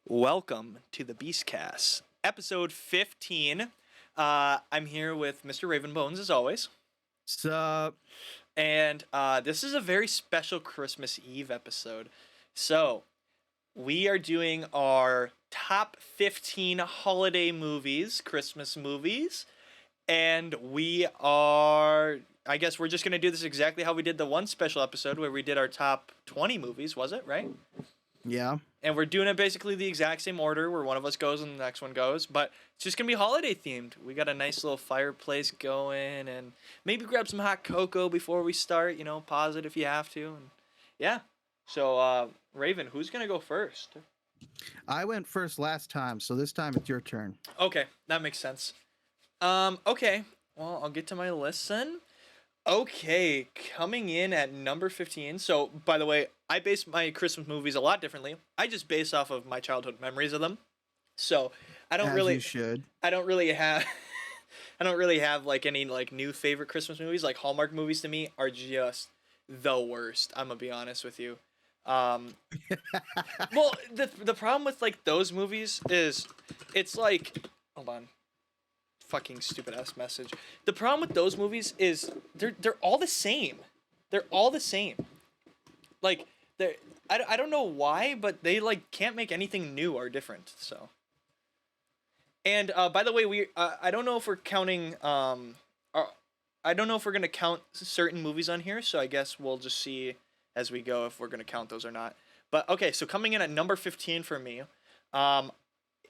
Welcome to the BeastCast, episode 15. I'm here with Mr. Ravenbones as always, Sup? and this is a very special Christmas Eve episode. So, we are doing our top 15 holiday movies, Christmas movies, and I guess we're just going to do this exactly how we did the one special episode where we did our top 20 movies, was it, right? Yeah. And we're doing it basically the exact same order where one of us goes and the next one goes, but it's just gonna be holiday themed. We got a nice little fireplace going, and maybe grab some hot cocoa before we start. Pause it if you have to. And yeah. So, Raven, who's gonna go first? I went first last time, so this time it's your turn. Okay, that makes sense. Okay. Well, I'll get to my list then. Okay, coming in at number 15. So, by the way, I base my Christmas movies a lot differently. I just base off of my childhood memories of them. So, I don't As really you should. I don't really have I don't really have like any like new favorite Christmas movies. Like Hallmark movies to me are just the worst. I'm gonna be honest with you. Um, well, the problem with like those movies is it's like, hold on, fucking stupid ass message. The problem with those movies is they're all the same. They're all the same. Like I don't know why, but they like can't make anything new or different. So. And by the way, I don't know if we're counting I don't know if we're gonna count certain movies on here. So I guess we'll just see as we go if we're gonna count those or not. But okay, so coming in at number 15 for me, um,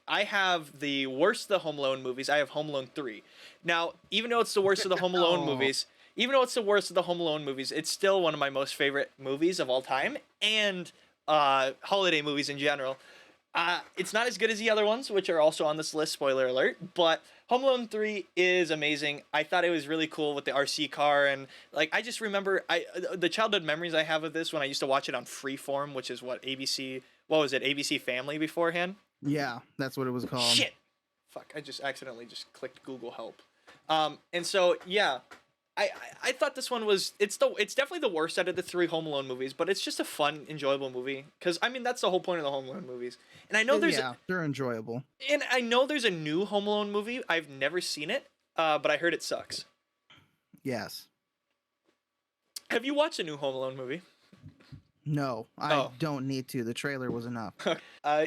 I have the worst of the Home Alone movies. I have Home Alone 3. Now, even though it's the worst of the Home Alone Oh. movies, even though it's the worst of the Home Alone movies, it's still one of my most favorite movies of all time and holiday movies in general. It's not as good as the other ones, which are also on this list, spoiler alert, but Home Alone 3 is amazing. I thought it was really cool with the RC car, and like I just remember the childhood memories I have of this when I used to watch it on Freeform, which is what was it, ABC Family beforehand? Yeah, that's what it was called. Shit. Fuck, I just accidentally just clicked Google Help. And so yeah, I thought this one was it's definitely the worst out of the three Home Alone movies, but it's just a fun, enjoyable movie because I mean that's the whole point of the Home Alone movies. And They're enjoyable. I know there's a new Home Alone movie. I've never seen it, but I heard it sucks. Yes. Have you watched a new Home Alone movie? No, I Oh. don't need to. The trailer was enough.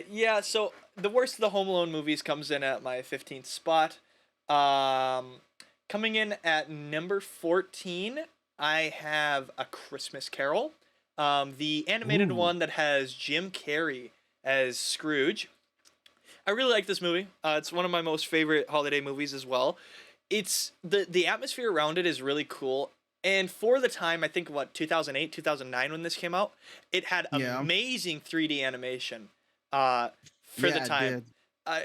Yeah. So the worst of the Home Alone movies comes in at my 15th spot. Um, Coming in at number 14, I have A Christmas Carol, the animated Ooh. one that has Jim Carrey as Scrooge. I really like this movie. It's one of my most favorite holiday movies as well. It's the atmosphere around it is really cool. And for the time, I think 2008, 2009 when this came out, it had Yeah. amazing 3D animation. For the Yeah, it time. did.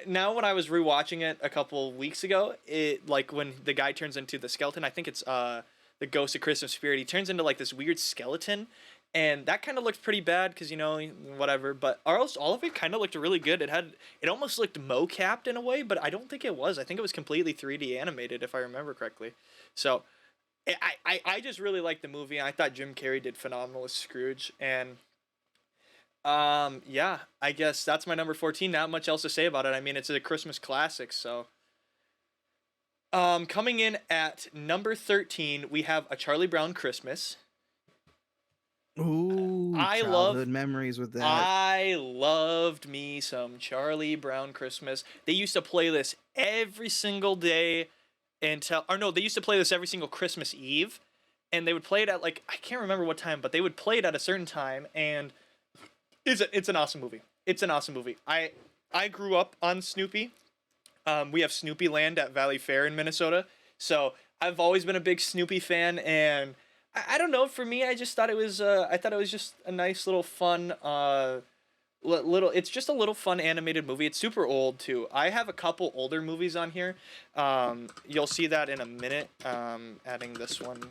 Now when I was rewatching it a couple weeks ago, it like when the guy turns into the skeleton, I think it's the Ghost of Christmas Spirit. He turns into like this weird skeleton, and that kind of looked pretty bad because whatever. But all of it kind of looked really good. It almost looked mo-capped in a way, but I don't think it was. I think it was completely 3D animated if I remember correctly. So I just really liked the movie. I thought Jim Carrey did phenomenal as Scrooge, and yeah, I guess that's my number 14. Not much else to say about it. I mean, it's a Christmas classic, so. Coming in at number 13, we have A Charlie Brown Christmas. Ooh, I childhood memories with that. I loved me some Charlie Brown Christmas. They used to play this every single day they used to play this every single Christmas Eve, and they would play it at like, I can't remember what time, but they would play it at a certain time, and it's an awesome movie. It's an awesome movie. I grew up on Snoopy. We have Snoopy Land at Valley Fair in Minnesota, so I've always been a big Snoopy fan. And I don't know. For me, I just thought it was. I thought it was just a nice little fun. Little. It's just a little fun animated movie. It's super old too. I have a couple older movies on here. You'll see that in a minute. Adding this one,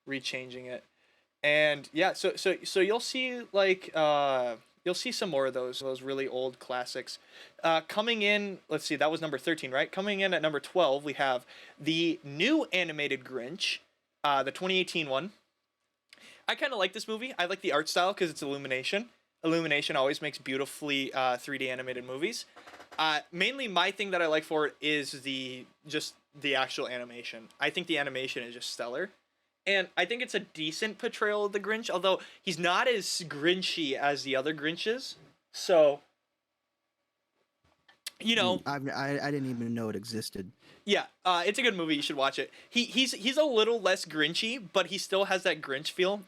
rechanging it, and yeah. So you'll see like. You'll see some more of those really old classics. Coming in, let's see, that was number 13, right? Coming in at number 12, we have the new animated Grinch, the 2018 one. I kind of like this movie. I like the art style because it's Illumination. Illumination always makes beautifully 3D animated movies. Mainly, my thing that I like for it is the actual animation. I think the animation is just stellar, and I think it's a decent portrayal of the Grinch. Although he's not as Grinchy as the other Grinches, so you know, I didn't even know it existed. yeah, it's a good movie. You should watch it. He's a little less Grinchy, but he still has that Grinch feel.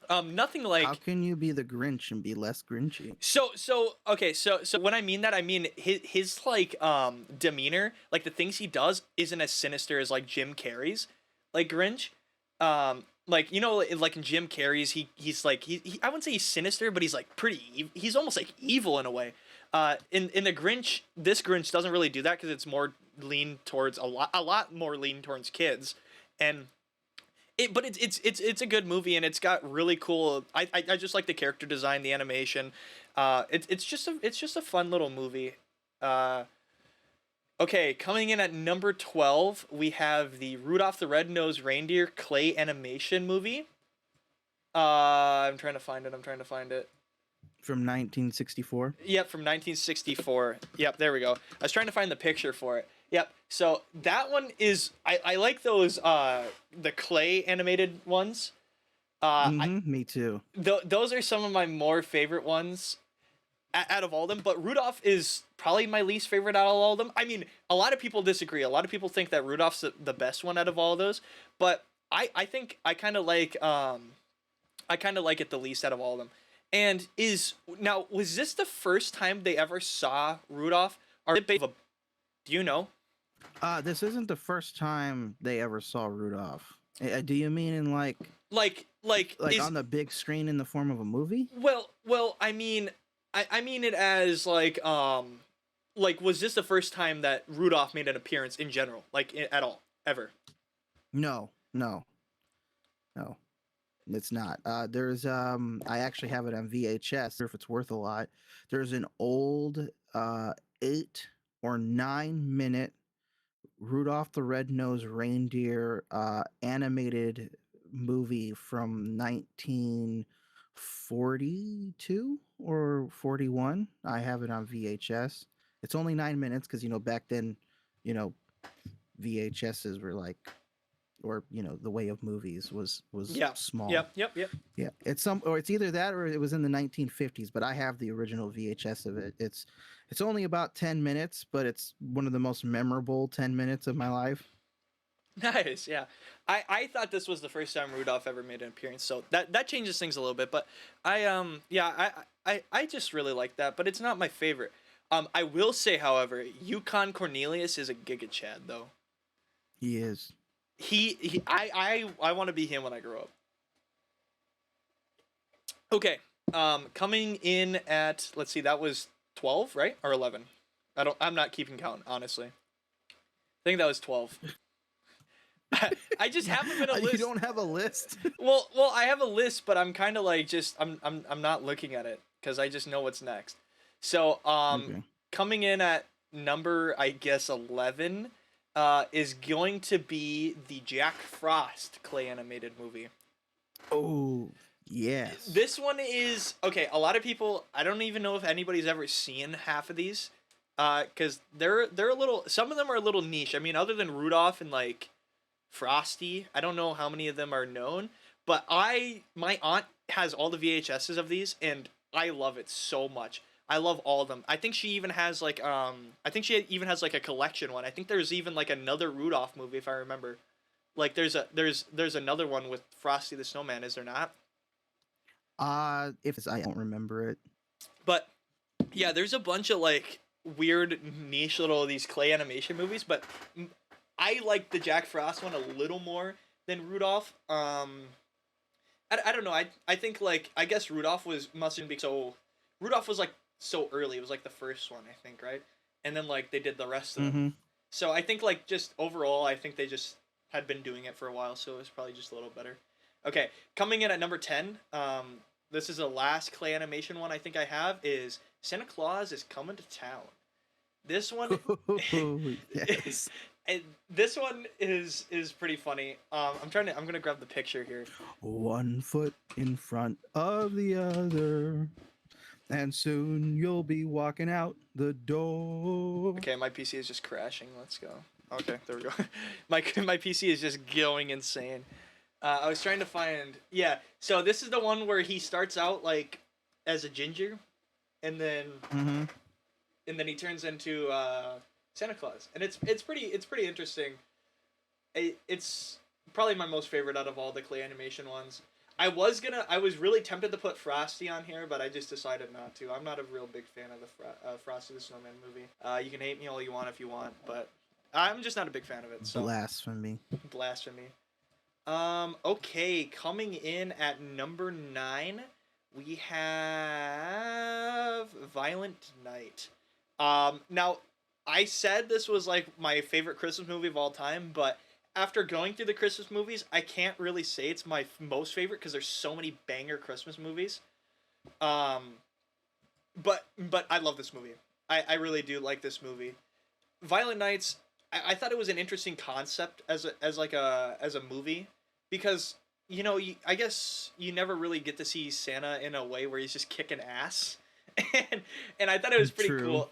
Nothing How like can you be the Grinch and be less Grinchy? so when I mean that, I mean his like demeanor, like the things he does isn't as sinister as like Jim Carrey's like Grinch. Like like in Jim Carrey's he's like he I wouldn't say he's sinister, but he's like he's almost like evil in a way. In the Grinch, this Grinch doesn't really do that because it's more lean towards a lot more lean towards kids, and but it's a good movie, and it's got really cool. I just like the character design, the animation. It's just a fun little movie. Uh, okay, coming in at number 12, we have the Rudolph the Red-Nosed Reindeer clay animation movie. I'm trying to find it. I'm trying to find it. From 1964. Yep, from 1964. Yep, there we go. I was trying to find the picture for it. Yep. So that one is I like those the clay animated ones. Me too. Those are some of my more favorite ones out of all of them, but Rudolph is probably my least favorite out of all of them. I mean, a lot of people disagree. A lot of people think that Rudolph's the best one out of all of those, but I think I kind of like it the least out of all of them. And was this the first time they ever saw Rudolph? Or do you know? This isn't the first time they ever saw Rudolph. Do you mean in like on the big screen in the form of a movie? Well, I mean it as like was this the first time that Rudolph made an appearance in general, like at all, ever? No. It's not. There's I actually have it on VHS. If it's worth a lot, there's an old 8 or 9 minute Rudolph the Red-Nosed Reindeer animated movie from 1942 or 41. I have it on VHS. It's only 9 minutes because back then, VHSs were like, or the way of movies was small. Yep. Yeah, it's either that or it was in the 1950s, but I have the original VHS of it. It's only about 10 minutes, but it's one of the most memorable 10 minutes of my life. Nice, yeah. I thought this was the first time Rudolph ever made an appearance, so that changes things a little bit, but I just really like that, but it's not my favorite. I will say, however, Yukon Cornelius is a Giga Chad though. He is. I want to be him when I grow up. Okay. Coming in at, let's see, that was 12, right? Or 11. I'm not keeping count, honestly. I think that was 12. I just have them in a list. You don't have a list? well, I have a list, but I'm kind of like I'm not looking at it because I just know what's next. So, Okay. Coming in at number, I guess, 11, is going to be the Jack Frost clay animated movie. Oh, yes. This one is okay. A lot of people, I don't even know if anybody's ever seen half of these, because they're a little. Some of them are a little niche. I mean, other than Rudolph and like Frosty, I don't know how many of them are known. But my aunt has all the VHSs of these, and I love it so much. I love all of them. I think she even has like a collection one. I think there's even like another Rudolph movie if I remember. Like there's another one with Frosty the Snowman, is there not? If it's, I don't remember it. But yeah, there's a bunch of like weird niche little these clay animation movies, but I like the Jack Frost one a little more than Rudolph. I don't know. I think like I guess Rudolph mustn't be so. Rudolph was like so early. It was like the first one, I think, right? And then like they did the rest of them. So I think like just overall, I think they just had been doing it for a while, so it was probably just a little better. Okay, coming in at number 10. This is the last clay animation one I think I have is Santa Claus is Coming to Town. This one, Yes. this one is pretty funny. I'm gonna grab the picture here. 1 foot in front of the other. And soon you'll be walking out the door. Okay, my PC is just crashing. Let's go. Okay, there we go. My PC is just going insane. I was trying to find. Yeah, so this is the one where he starts out like as a ginger, and then Mm-hmm. he turns into Santa Claus, and it's pretty interesting. It's probably my most favorite out of all the clay animation ones. I was really tempted to put Frosty on here, but I just decided not to. I'm not a real big fan of the Frosty the Snowman movie. You can hate me all you want if you want, but I'm just not a big fan of it. So Blasphemy. blasphemy. Okay, coming in at number 9, we have Violent Night. Now I said this was like my favorite Christmas movie of all time, but after going through the Christmas movies, I can't really say it's my most favorite because there's so many banger Christmas movies. Um, but I love this movie. I really do like this movie. Violent Nights. I thought it was an interesting concept as a movie because I guess you never really get to see Santa in a way where he's just kicking ass, and I thought it was pretty True. cool.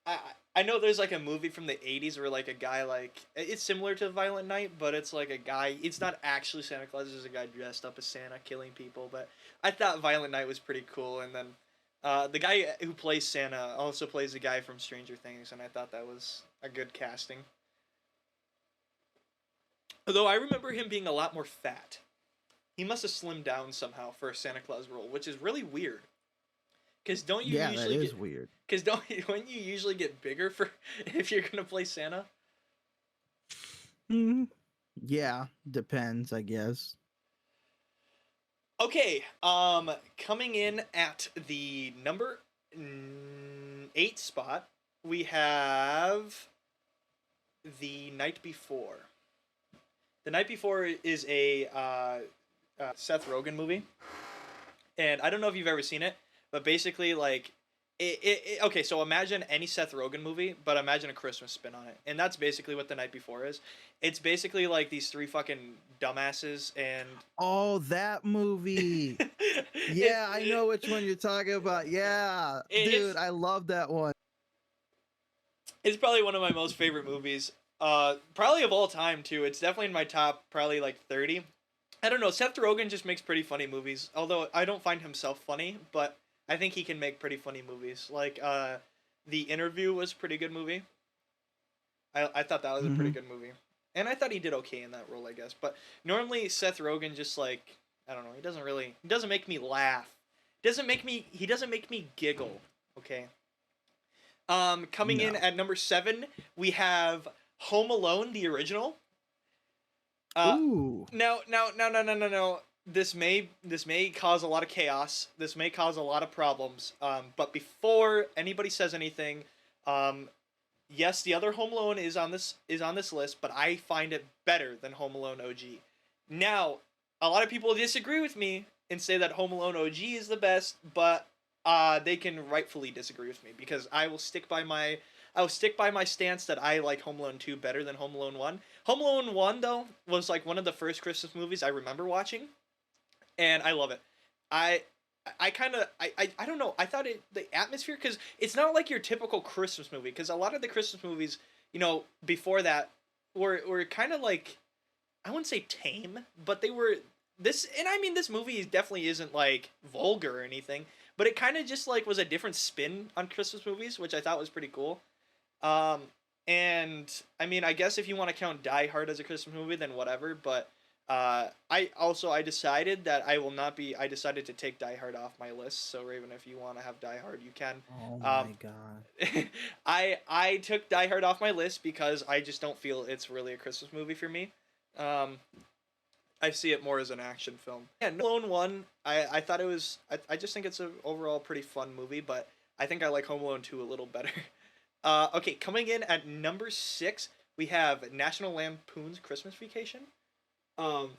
I I know there's like a movie from the 80s where like a guy like it's similar to Violent Night, but it's like a guy. It's not actually Santa Claus. It's a guy dressed up as Santa killing people. But I thought Violent Night was pretty cool, and then the guy who plays Santa also plays the guy from Stranger Things, and I thought that was a good casting. Although I remember him being a lot more fat. He must have slimmed down somehow for a Santa Claus role, which is really weird. Cause don't you Yeah, that usually is get? weird. Cause don't when you usually get bigger for if you're gonna play Santa? Hmm. Yeah, depends, I guess. Okay, coming in at the number 8 spot, we have The Night Before. The Night Before is a Seth Rogen movie, and I don't know if you've ever seen it, but basically, like, okay, so imagine any Seth Rogen movie, but imagine a Christmas spin on it, and that's basically what The Night Before is. It's basically like these three fucking dumbasses, and Oh, that movie. Yeah, I know which one you're talking about. Yeah, dude, it's I love that one. it's probably one of my most favorite movies. Probably of all time too. It's definitely in my top, probably like 30. I don't know. Seth Rogen just makes pretty funny movies. Although I don't find himself funny, but I think he can make pretty funny movies. Like The Interview was a pretty good movie. I thought that was a pretty Hmm. good movie, and I thought he did okay in that role, I guess. But normally Seth Rogen just like I don't know. He doesn't make me laugh. He doesn't make me giggle. Okay. Coming in No. at number 7, we have Home Alone, the original. Uh, Ooh. no. This may cause a lot of chaos. This may cause a lot of problems. But before anybody says anything, um, yes, the other Home Alone is on this list, but I find it better than Home Alone OG. Now, a lot of people disagree with me and say that Home Alone OG is the best, but they can rightfully disagree with me because I will stick by my stance that I like Home Alone 2 better than Home Alone 1. Home Alone 1 though was like one of the first Christmas movies I remember watching, and I love it. I I kind of I don't know. I thought the atmosphere cuz it's not like your typical Christmas movie cuz a lot of the Christmas movies, before that were kind of like I wouldn't say tame, but they were this and I mean this movie definitely isn't like vulgar or anything, but it kind of just like was a different spin on Christmas movies, which I thought was pretty cool. Um and I mean, I guess if you want to count Die Hard as a Christmas movie then whatever, but I decided that I decided to take Die Hard off my list. So Raven, if you want to have Die Hard, you can. Oh Um my god. I took Die Hard off my list because I just don't feel it's really a Christmas movie for me. Um, I see it more as an action film. Yeah, No Alone 1, I thought it was. I just think it's an overall pretty fun movie, but I think I like Home Alone 2 a little better. Okay, coming in at number 6, we have National Lampoon's Christmas Vacation. Um,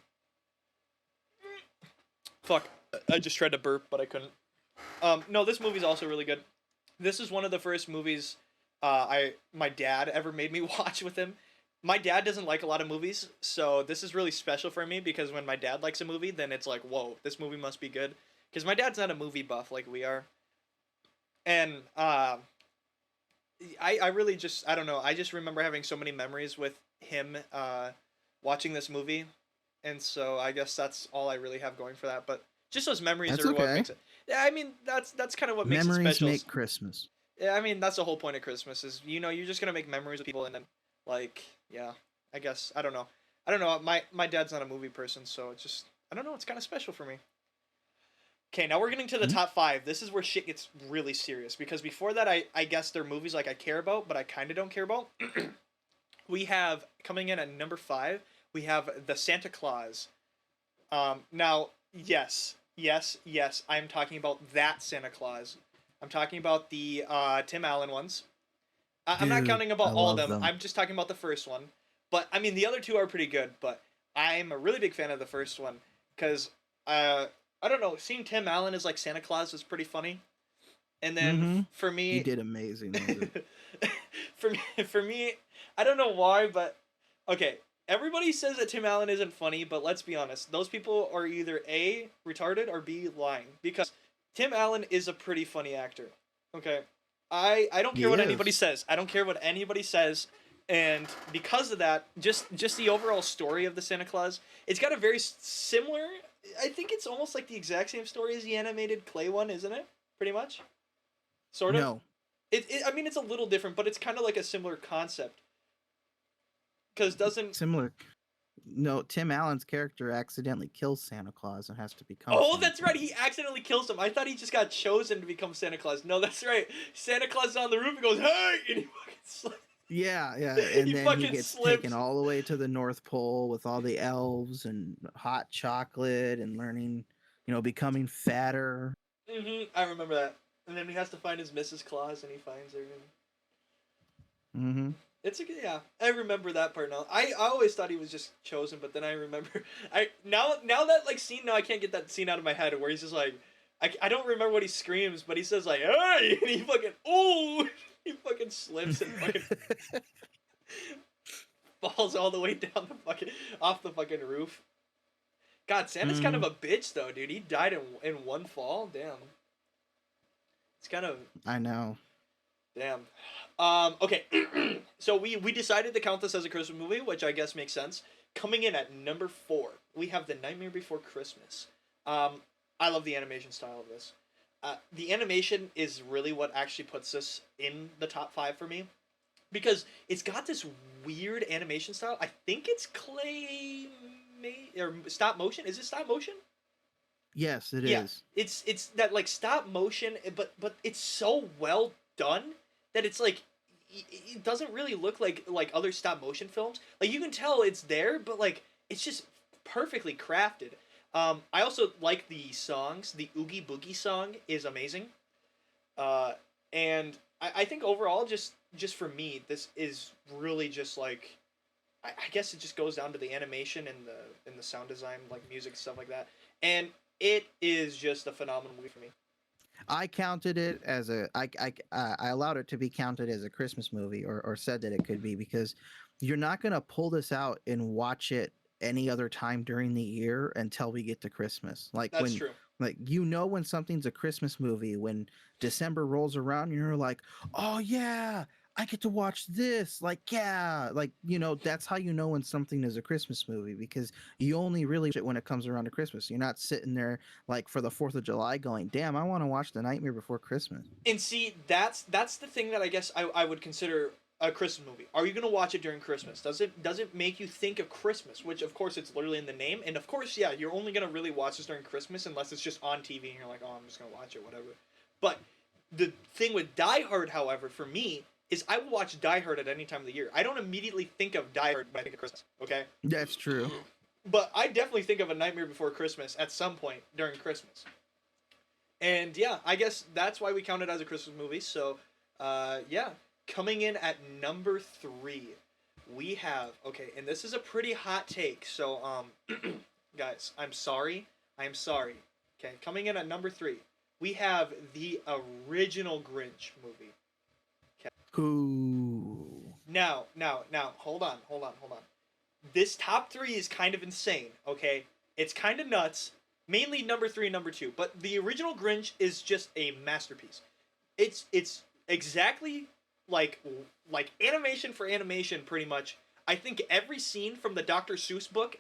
fuck, I just tried to burp, but I couldn't. No, this movie's also really good. This is one of the first movies my dad ever made me watch with him. My dad doesn't like a lot of movies, so this is really special for me because when my dad likes a movie, then it's like, whoa, this movie must be good. Because my dad's not a movie buff like we are. And I really just I don't know. I just remember having so many memories with him watching this movie, and so I guess that's all I really have going for that. But just those memories That's are what okay. makes it. Yeah, I mean that's kind of what makes it Memories special. make Christmas. Yeah, I mean that's the whole point of Christmas is you're just gonna make memories with people and then like yeah I guess I don't know my dad's not a movie person so it's just I don't know it's kind of special for me. Okay, now we're getting to the Hmm? top five. This is where shit gets really serious because before that I guess they're movies like I care about but I kind of don't care about. We have coming in at number five. We have the Santa Claus. Now yes I'm talking about that Santa Claus. I'm talking about the Tim Allen ones. I'm not Dude, counting I about all of love them. them. I'm just talking about the first one. But I mean, the other two are pretty good. But I'm a really big fan of the first one because I don't know, seeing Tim Allen as like Santa Claus was pretty funny. And then Mm-hmm. for He me, did amazing with it. for me, I don't know why, but okay. Everybody says that Tim Allen isn't funny, but let's be honest. Those people are either A, retarded, or B, lying. Because Tim Allen is a pretty funny actor. Okay? I don't care He what anybody is. says. I don't care what anybody says. And because of that, just the overall story of the Santa Claus, it's got a very similar. I think it's almost like the exact same story as the animated clay one, isn't it? Pretty much, sort of. No, I mean, it's a little different, but it's kind of like a similar concept. Because doesn't similar. No, Tim Allen's character accidentally kills Santa Claus and has to become Oh, Santa that's right. He Claus. accidentally kills him. I thought he just got chosen to become Santa Claus. No, that's right. Santa Claus is on the roof and goes, "Hey!" and he fucking Yeah, yeah, he and then he fucking gets taken slips. all the way to the North Pole with all the elves and hot chocolate and learning, becoming fatter. I remember that. And then he has to find his Mrs. Claus, and he finds her. And Mm-hmm. it's a yeah. I remember that part now. I always thought he was just chosen, but then I remember I now that like scene now I can't get that scene out of my head where he's just like I don't remember what he screams, but he says like "Hey!" and he fucking oh he fucking slips and fucking falls all the way down the fucking off the fucking roof. God, Santa's kind Mm-hmm. of a bitch though, dude. He died in one fall. Damn. It's kind of I know. damn. Okay. So we decided to count this as a Christmas movie, which I guess makes sense. Coming in at number four, we have The Nightmare Before Christmas. I love the animation style of this. The animation is really what actually puts this in the top five for me because it's got this weird animation style. I think it's or stop motion. Is it stop motion? Yes, it Yeah, is. it's that like stop motion, but it's so well done that it's like it doesn't really look like other stop motion films. Like you can tell it's there, but like it's just perfectly crafted. I also like the songs. The Oogie Boogie song is amazing. Uh, and I think overall, just for me, this is really just like I guess it just goes down to the animation and the sound design, like music stuff like that. And it is just a phenomenal movie for me. I counted it as I allowed it to be counted as a Christmas movie, or said that it could be, because you're not gonna pull this out and watch it any other time during the year until we get to Christmas. That's true. Like when something's a Christmas movie when December rolls around, you're like, oh yeah, I get to watch this. Like yeah, like that's how you know when something is a Christmas movie, because you only really watch it when it comes around to Christmas. You're not sitting there like for the 4th of July going, damn, I want to watch The Nightmare Before Christmas. And see, that's the thing that I guess I would consider a Christmas movie. Are you gonna watch it during Christmas? Does it make you think of Christmas? Which of course it's literally in the name, and of course yeah, you're only gonna really watch this during Christmas unless it's just on TV and you're like, oh, I'm just gonna watch it, whatever. But the thing with Die Hard, however, for me is I will watch Die Hard at any time of the year. I don't immediately think of Die Hard when I think of Christmas. Okay, That's true. but I definitely think of A Nightmare Before Christmas at some point during Christmas. And yeah, I guess that's why we count it as a Christmas movie. So, yeah, coming in at number three, we have okay, and this is a pretty hot take. So, guys, I'm sorry. I am sorry. Okay, coming in at number three, we have the original Grinch movie. Okay, Ooh. now, hold on. This top three is kind of insane. Okay, it's kind of nuts. Mainly number three and number two, but the original Grinch is just a masterpiece. It's exactly like animation for animation, pretty much. I think every scene from the Dr. Seuss book,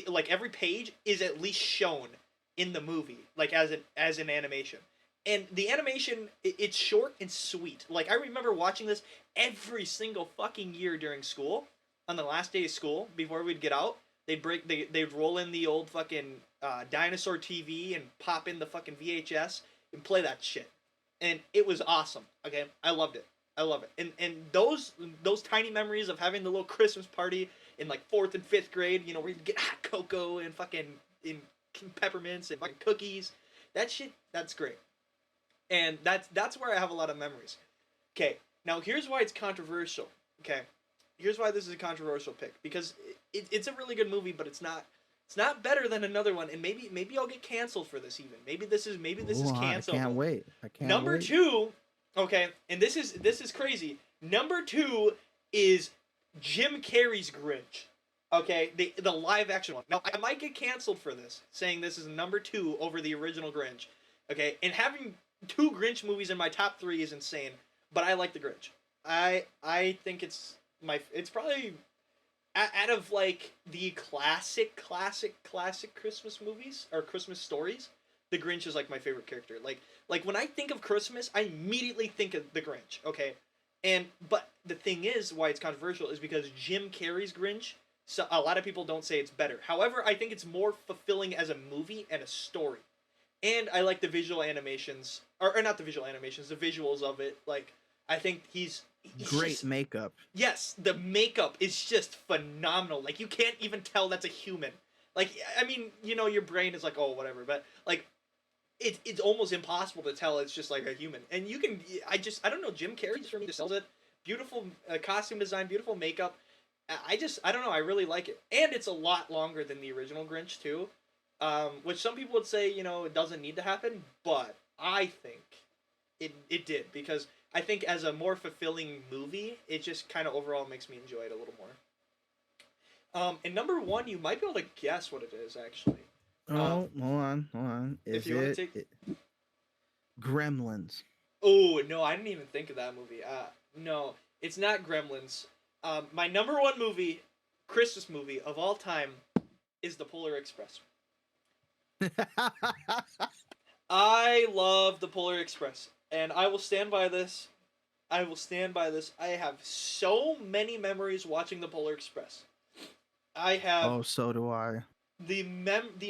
like every page, is at least shown in the movie, like as an animation. And the animation, it's short and sweet. Like I remember watching this every single fucking year during school. On the last day of school, before we'd get out, they'd roll in the old fucking dinosaur TV and pop in the fucking VHS and play that shit, and it was awesome. Okay, I loved it. I love it. And those tiny memories of having the little Christmas party in like fourth and fifth grade, where you get hot cocoa and fucking in peppermints and fucking cookies. That shit, that's great. And that's where I have a lot of memories. Okay, now here's why it's controversial. Okay, here's why this is a controversial pick, because it's a really good movie, but it's not better than another one, and maybe I'll get canceled for this even. Maybe this is cancelable. I can't wait. I can't Number wait. 2, okay, and this is crazy. Number 2 is Jim Carrey's Grinch. Okay, the live action one. Now I might get canceled for this, saying this is number 2 over the original Grinch. Okay, and having 2 Grinch movies in my top 3 is insane, but I like the Grinch. I think it's probably out of like the classic Christmas movies or Christmas stories, the Grinch is like my favorite character. Like when I think of Christmas, I immediately think of the Grinch. Okay, but the thing is, why it's controversial is because Jim Carrey's Grinch. So a lot of people don't say it's better. However, I think it's more fulfilling as a movie and a story. And I like the visual animations, or not the visual animations, the visuals of it. Like I think he's Great just, makeup. yes, the makeup is just phenomenal. Like you can't even tell that's a human. Like I mean, your brain is like, oh, whatever, but like it's almost impossible to tell it's just like a human. And you can I don't know, Jim Carrey just for me just sells it. Beautiful costume design, beautiful makeup. I don't know, I really like it. And it's a lot longer than the original Grinch too. Which some people would say, it doesn't need to happen, but I think it did, because I think as a more fulfilling movie, it just kind of overall makes me enjoy it a little more. And number 1, you might be able to guess what it is, actually. Oh, hold on. If Is you want it, to take, it Gremlins? oh no, I didn't even think of that movie. No, it's not Gremlins. My number 1 movie, Christmas movie of all time, is The Polar Express. I love The Polar Express, and I will stand by this. I will stand by this. I have so many memories watching The Polar Express. I have Oh, so do I. the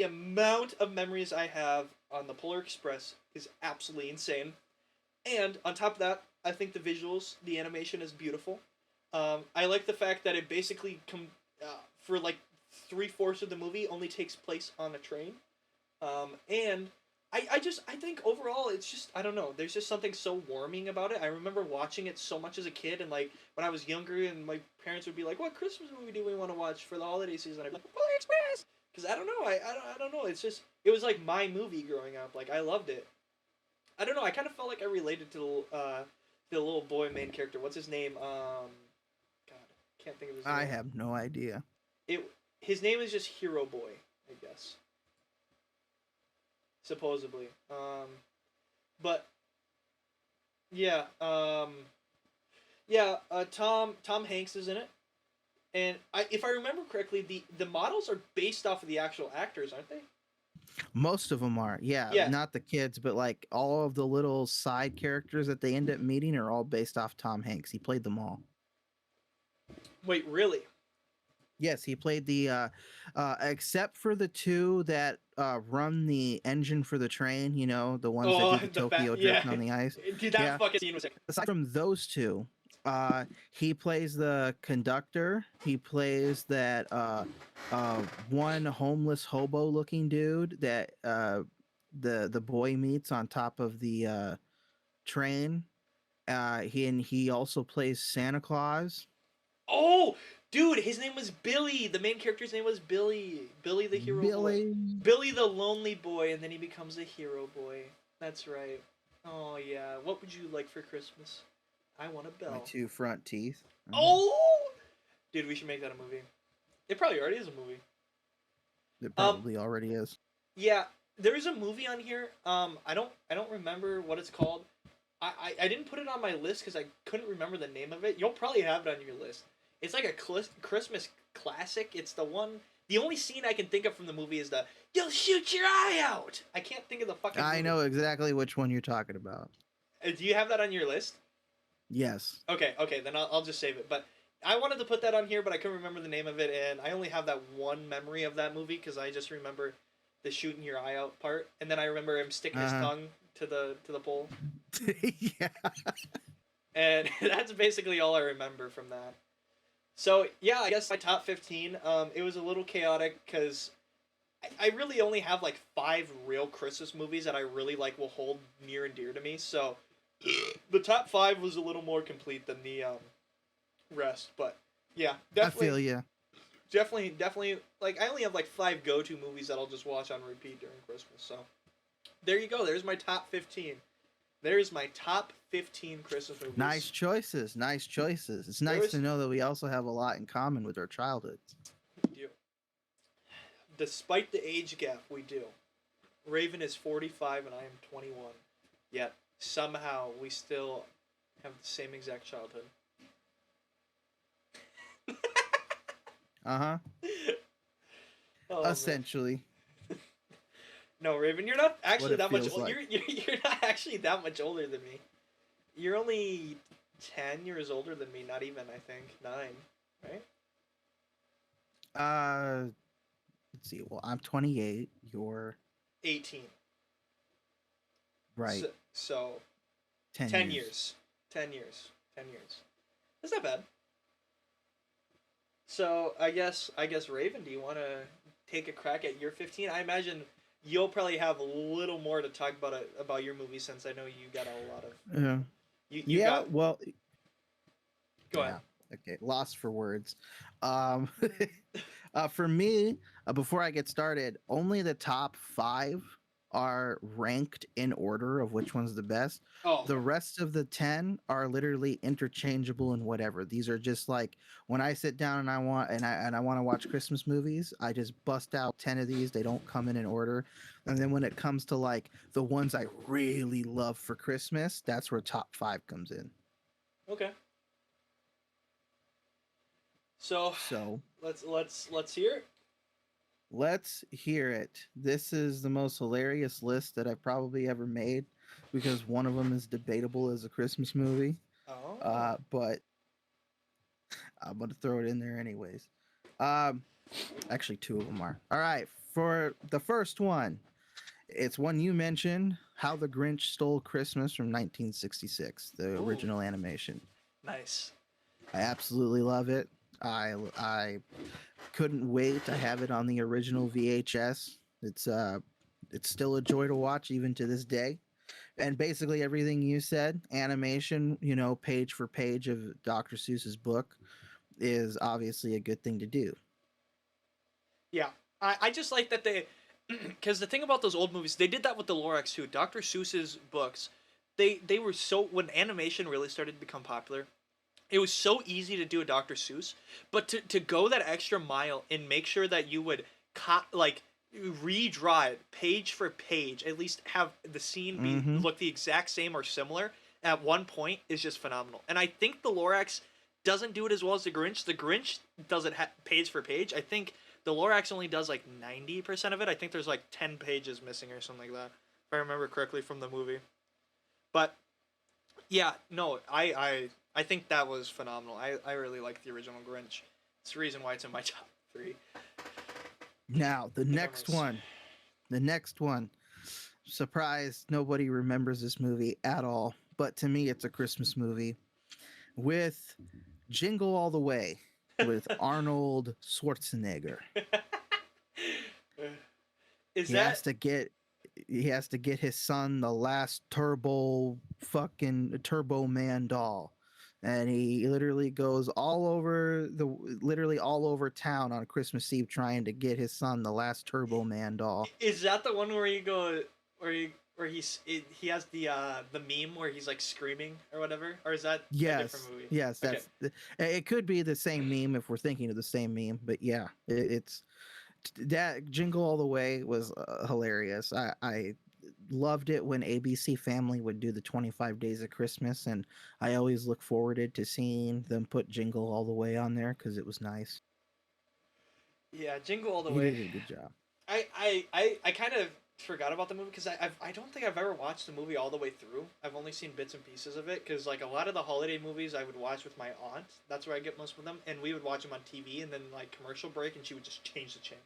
amount of memories I have on The Polar Express is absolutely insane. And on top of that, I think the visuals, the animation is beautiful. I like the fact that it basically for like 3/4 of the movie only takes place on a train. And I think overall it's just, I don't know, there's just something so warming about it. I remember watching it so much as a kid, and like when I was younger and my parents would be like, what Christmas movie do we want to watch for the holiday season? I'd be like, Polar Express! Because I don't know, I don't know, it's just, it was like my movie growing up. Like I loved it. I don't know, I kind of felt like I related to the little boy main character. What's his name? God, can't think of his name. I have no idea. It His name is just Hero Boy, I guess. Supposedly. But yeah, Tom Hanks is in it, and if I remember correctly, the models are based off of the actual actors, aren't they? Most of them are. Yeah, Yeah. not the kids, but like all of the little side characters that they end up meeting are all based off Tom Hanks. He played them all. Wait, really? Yes, he played the except for the 2 that run the engine for the train, the ones that Oh, do the the fat, Tokyo yeah. drift on the ice. Dude, that Yeah. fucking scene was sick. Aside from those 2, he plays the conductor. He plays that one homeless hobo looking dude that the boy meets on top of the train. He also plays Santa Claus. Oh, dude, his name was Billy. The main character's name was Billy. Billy the hero boy. Billy. Billy the lonely boy, and then he becomes a hero boy. That's right. Oh yeah. What would you like for Christmas? I want a bell. My 2 front teeth. Oh, dude, we should make that a movie. It probably already is a movie. It probably already is. Yeah, there is a movie on here. I don't remember what it's called. I didn't put it on my list because I couldn't remember the name of it. You'll probably have it on your list. It's like a Christmas classic. It's the one. The only scene I can think of from the movie is the "You'll shoot your eye out." I can't think of the fucking I movie. know exactly which one you're talking about. Do you have that on your list? Yes. Okay, then I'll just save it. But I wanted to put that on here, but I couldn't remember the name of it, and I only have that one memory of that movie because I just remember the shooting your eye out part, and then I remember him sticking his tongue to the pole. Yeah. And that's basically all I remember from that. So yeah, I guess my top 15. It was a little chaotic because I really only have like 5 real Christmas movies that I really like will hold near and dear to me. So the top 5 was a little more complete than the rest. But yeah, definitely, I feel you. definitely. Like I only have like 5 go-to movies that I'll just watch on repeat during Christmas. So there you go. There's my top 15. There's my top 15 Christmas movies. Nice choices. Nice choices. It's nice to know that we also have a lot in common with our childhoods. We do. Despite the age gap, we do. Raven is 45 and I am 21. Yet somehow we still have the same exact childhood. Uh-huh. Oh, essentially. No, Raven, you're not actually that much. Like. You're not actually that much older than me. You're only 10 years older than me. Not even, I think 9, right? Let's see. Well, I'm 28. You're 18. right. So 10 years. 10 years. 10 years. That's not bad. So I guess Raven, do you want to take a crack at your 15? I imagine you'll probably have a little more to talk about your movie since I know you got a lot of. Yeah. Well. Go ahead. Okay, lost for words. For me, before I get started, only the top 5 are ranked in order of which one's the best. Oh. The rest of the 10 are literally interchangeable and whatever. These are just like when I sit down and I want to watch Christmas movies, I just bust out 10 of these. They don't come in order. And then when it comes to like the ones I really love for Christmas, that's where top 5 comes in. Okay. So let's hear it. Let's hear it. This is the most hilarious list that I've probably ever made because one of them is debatable as a Christmas movie. Oh. But I'm going to throw it in there anyways. Actually, 2 of them are. All right. For the first one, it's one you mentioned, How the Grinch Stole Christmas from 1966, the original animation. Nice. I absolutely love it. I couldn't wait to have it on the original VHS. It's still a joy to watch even to this day. And basically everything you said, animation, page for page of Dr. Seuss's book is obviously a good thing to do. Yeah. I just like that they because the thing about those old movies, they did that with the Lorax too. Dr. Seuss's books, they were so when animation really started to become popular, it was so easy to do a Dr. Seuss, but to go that extra mile and make sure that you would redraw it page for page, at least have the scene be look the exact same or similar at one point is just phenomenal. And I think the Lorax doesn't do it as well as the Grinch. The Grinch does it page for page. I think the Lorax only does like 90% of it. I think there's like 10 pages missing or something like that, if I remember correctly from the movie. But yeah, no, I think that was phenomenal. I really like the original Grinch. It's the reason why it's in my top 3. Now, the next one. Surprised nobody remembers this movie at all, but to me it's a Christmas movie with Jingle All the Way with Arnold Schwarzenegger. He has to get his son the last Turbo Man doll. And he literally goes all over town on Christmas Eve trying to get his son the last Turbo Man doll. Is that the one where he has the meme where he's like screaming or whatever, or is that a different movie? Yes, that's it. Could be the same meme if we're thinking of the same meme, but yeah, it's that Jingle All the Way was hilarious. loved it when ABC Family would do the 25 Days of Christmas, and I always look forwarded to seeing them put Jingle All the Way on there because it was nice. Yeah, Jingle All the He Way. did a good job. I kind of forgot about the movie because I don't think I've ever watched the movie all the way through. I've only seen bits and pieces of it because like a lot of the holiday movies I would watch with my aunt. That's where I get most of them, and we would watch them on TV, and then like commercial break, and she would just change the channel,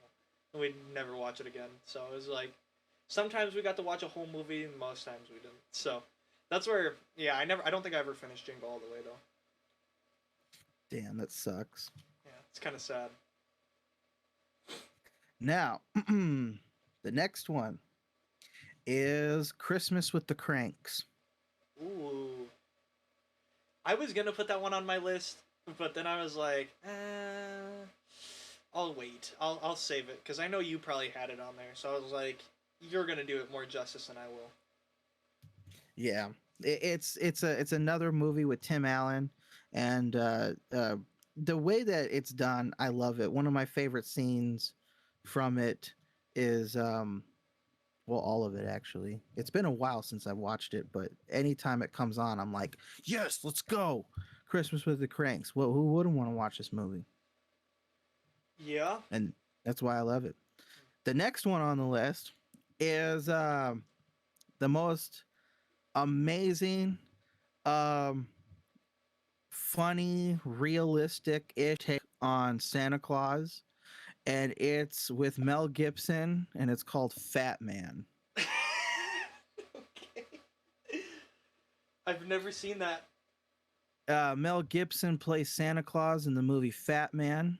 and we'd never watch it again. So it was like sometimes we got to watch a whole movie, and most times we didn't. So that's where I don't think I ever finished Jingle All the Way though. Damn, that sucks. Yeah, it's kind of sad. Now, the next one is Christmas with the Cranks. Ooh. I was gonna put that one on my list, but then I was like, I'll wait. I'll save it because I know you probably had it on there. So I was like, you're gonna do it more justice than I will. Yeah, it's another movie with Tim Allen, and the way that it's done, I love it. One of my favorite scenes from it is well, all of it actually. It's been a while since I've watched it, but anytime it comes on, I'm like, yes, let's go. Christmas with the Cranks. Well, who wouldn't want to watch this movie? Yeah. And that's why I love it. The next one on the list is the most amazing, um, funny, realistic ish take on Santa Claus, and it's with Mel Gibson, and it's called Fat Man. Okay. I've never seen that. Mel Gibson plays Santa Claus in the movie Fat Man.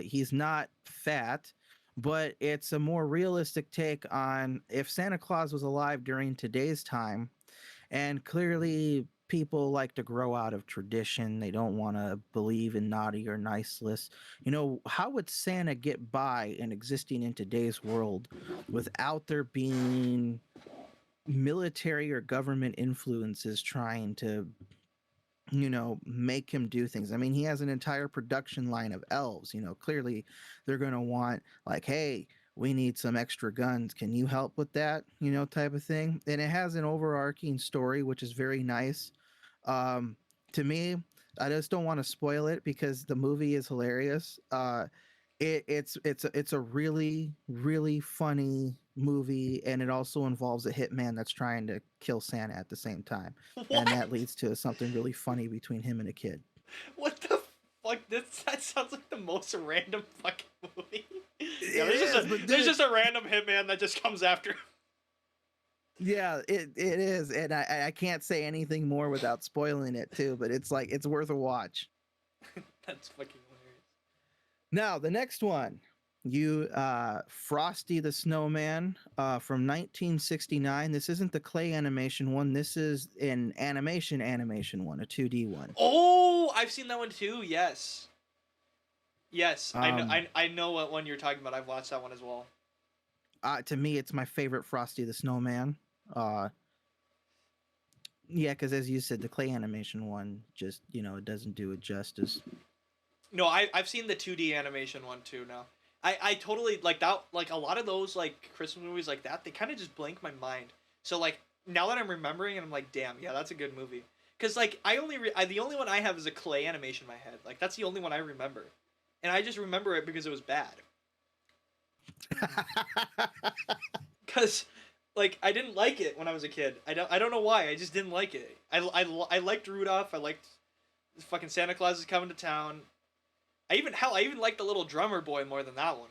He's not fat, but it's a more realistic take on if Santa Claus was alive during today's time. And clearly, people like to grow out of tradition. They don't want to believe in naughty or nice lists. You know, how would Santa get by in existing in today's world without there being military or government influences trying to, make him do things? I mean, he has an entire production line of elves. Clearly they're going to want, like, hey, we need some extra guns. Can you help with that? Type of thing. And it has an overarching story, which is very nice. Um, to me, I just don't want to spoil it because the movie is hilarious. It's a really really funny movie, and it also involves a hitman that's trying to kill Santa at the same time, and What? that leads to something really funny between him and a kid. What the fuck? That sounds like the most random fucking movie. Yeah, It is, but there's dude, just a random hitman that just comes after him. yeah, it is, and I can't say anything more without spoiling it too. But it's like it's worth a watch. That's fucking hilarious. Now the next one, you Frosty the Snowman from 1969. This isn't the clay animation one. This is an animation one, a 2D one. Oh, I've seen that one too. Yes. Yes, I know. Um, I know what one you're talking about. I've watched that one as well. to me, it's my favorite Frosty the Snowman. Uh, yeah, because as you said, the clay animation one just it doesn't do it justice. No, I've seen the 2D animation one too now. I totally like that. Like a lot of those like Christmas movies like that, they kind of just blank my mind. So like now that I'm remembering, and I'm like, damn, yeah, that's a good movie. Cause like the only one I have is a clay animation in my head. Like that's the only one I remember, and I just remember it because it was bad. Cause like I didn't like it when I was a kid. I don't know why. I just didn't like it. I liked Rudolph. I liked fucking Santa Claus is coming to town. I even like the little drummer boy more than that one.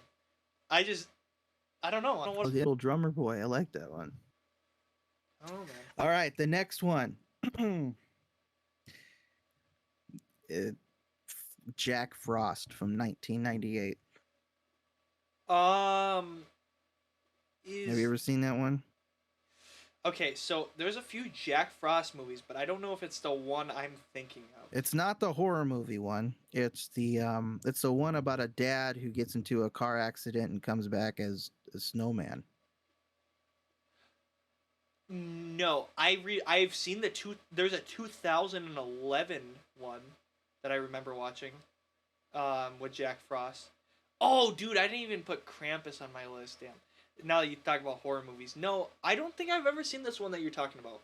I just I don't know. I don't Oh, want. the little drummer boy, I like that one. Oh man. All right, the next one. It, Jack Frost from 1998. Um. Have you Is ever seen that one? okay. So there's a few Jack Frost movies, but I don't know if it's the one I'm thinking of. It's not the horror movie one. It's the one about a dad who gets into a car accident and comes back as a snowman. No, I've seen the two. There's a 2011 one that I remember watching, with Jack Frost. Oh, dude, I didn't even put Krampus on my list. Damn. Now that you talk about horror movies, no, I don't think I've ever seen this one that you're talking about.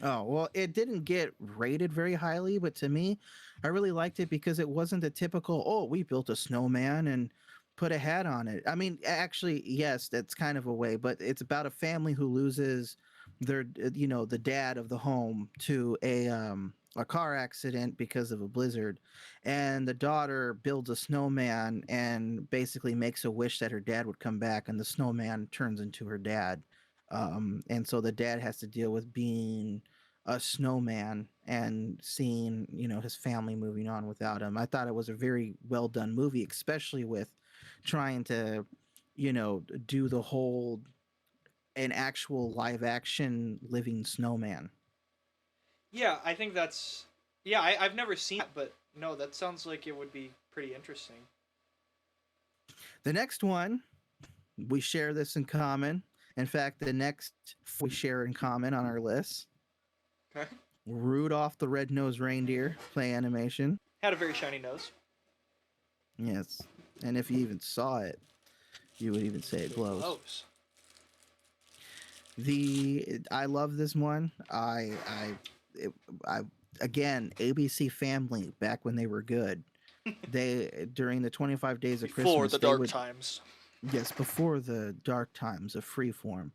Oh, well, it didn't get rated very highly, but to me, I really liked it because it wasn't the typical, oh, we built a snowman and put a hat on it. I mean, actually, yes, that's kind of a way, but it's about a family who loses their, the dad of the home to a car accident because of a blizzard. And the daughter builds a snowman and basically makes a wish that her dad would come back, and the snowman turns into her dad. And so the dad has to deal with being a snowman and seeing his family moving on without him. I thought it was a very well done movie, especially with trying to do the whole an actual live action living snowman. Yeah, I think that's. Yeah, I've never seen that, but no, that sounds like it would be pretty interesting. The next one, we share this in common. In fact, the next we share in common on our list, Okay. Rudolph the Red-Nosed Reindeer play animation. Had a very shiny nose. Yes, and if you even saw it, you would even say it glows. Glows. I love this one. I again, ABC Family back when they were good. They during the 25 days of Before Christmas, the they dark would times. yes, before the dark times of freeform.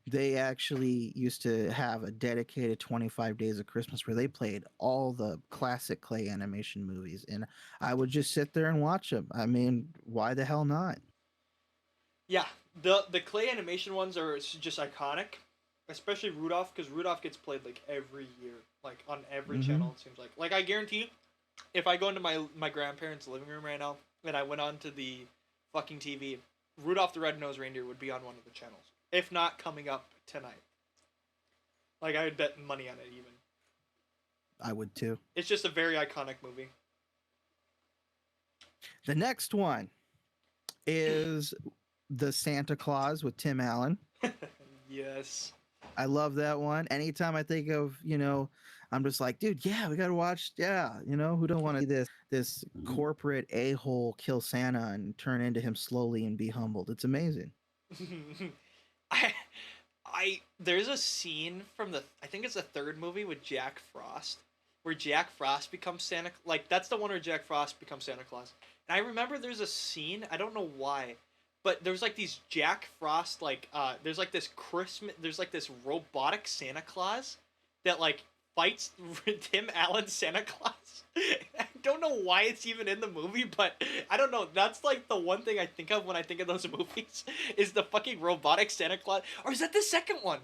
They actually used to have a dedicated 25 days of Christmas where they played all the classic clay animation movies, and I would just sit there and watch them. I mean, why the hell not? Yeah, the clay animation ones are just iconic, especially Rudolph, because Rudolph gets played like every year, like on every Mm-hmm. channel. It seems like I guarantee, if I go into my grandparents' living room right now and I went onto the fucking TV, Rudolph the Red-Nosed Reindeer would be on one of the channels, if not coming up tonight. Like I would bet money on it even. I would too. It's just a very iconic movie. The next one is the Santa Claus with Tim Allen. Yes. I love that one. Anytime I think of, I'm just like, dude, yeah, we gotta watch. Yeah, who don't want to see this corporate a-hole kill Santa and turn into him slowly and be humbled? It's amazing. I there's a scene from I think it's the third movie with Jack Frost where Jack Frost becomes Santa, like that's the one where Jack Frost becomes Santa Claus. And I remember there's a scene, I don't know why, but there's like these Jack Frost there's like this Christmas, there's like this robotic Santa Claus that like fights Tim Allen's Santa Claus. I don't know why it's even in the movie, but I don't know. That's like the one thing I think of when I think of those movies is the fucking robotic Santa Claus. Or is that the second one?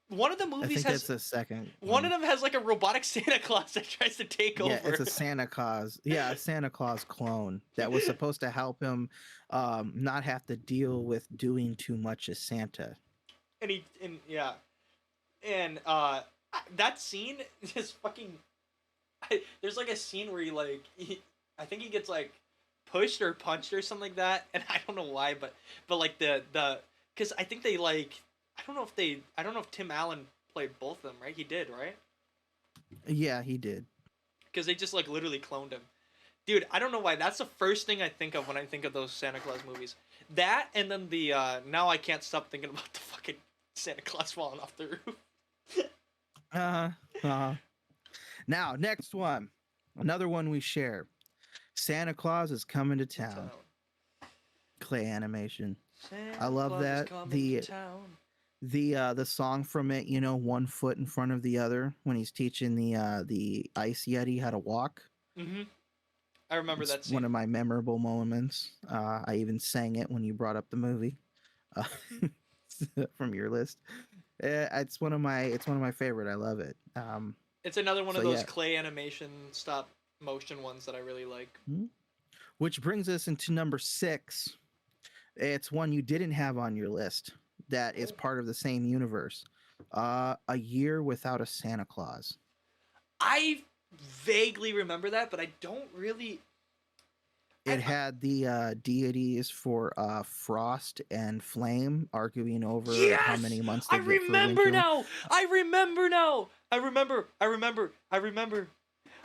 One of the I movies think has that's the second one of them has like a robotic Santa Claus that tries to take Yeah, over. it's a Santa Claus. Yeah, a Santa Claus clone that was supposed to help him not have to deal with doing too much as Santa. And yeah. And that scene is fucking there's like a scene where I think he gets like pushed or punched or something like that, and I don't know why, but like the because I think they like I don't know if Tim Allen played both of them, right? He did, right? Yeah, he did. Because they just like literally cloned him, dude. I don't know why. That's the first thing I think of when I think of those Santa Claus movies. That and then the now I can't stop thinking about the fucking Santa Claus falling off the roof. Uh-huh. Now, next one. Another one we share. Santa Claus is coming to town. Clay animation. Santa I love Claus is that. coming The to town. the song from it, one foot in front of the other when he's teaching the ice yeti how to walk. Mm-hmm. I remember that It's scene. one of my memorable moments. I even sang it when you brought up the movie uh, from your list. It's one of my favorite. I love it. It's another one So of those yeah. clay animation stop motion ones that I really like. Which brings us into number 6. It's one you didn't have on your list that is part of the same universe. A Year Without a Santa Claus. I vaguely remember that, but I don't really. It had the deities for Frost and Flame arguing over how many Yes, months I they get for remember winter. now. I remember now. I remember.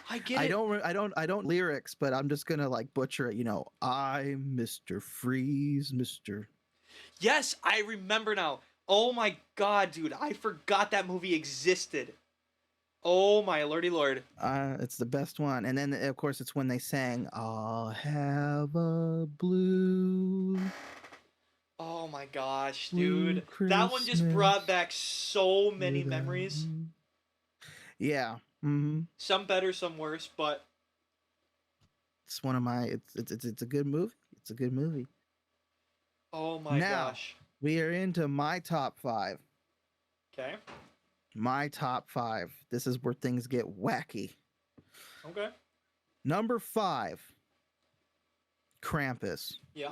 I get it. I don't lyrics, but I'm just gonna like butcher it. I'm Mr. Freeze, Mr. Yes, I remember now. Oh my god, dude, I forgot that movie existed. Oh my lordy lord. It's the best one. And then of course it's when they sang "I'll have a Oh my gosh, blue dude. That one just brought Christmas back so many without memories. you." Yeah. Mm-hmm. Some better, some worse, but It's one of my. It's a good movie. It's a good movie. oh my Now gosh. we are into my top five. Okay. My top five. This is where things get wacky. Okay. Number five, Krampus. Yeah.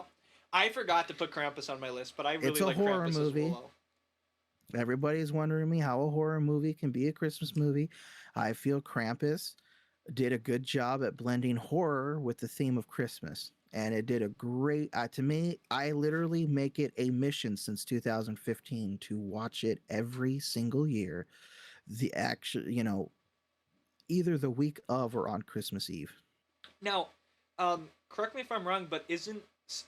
I forgot to put Krampus on my list, but I It's really a like horror Krampus as movie. well. Everybody's wondering me how a horror movie can be a Christmas movie. I feel Krampus did a good job at blending horror with the theme of Christmas. And it did a great, to me, I literally make it a mission since 2015 to watch it every single year. The actual, either the week of or on Christmas Eve. Now, correct me if I'm wrong, but isn't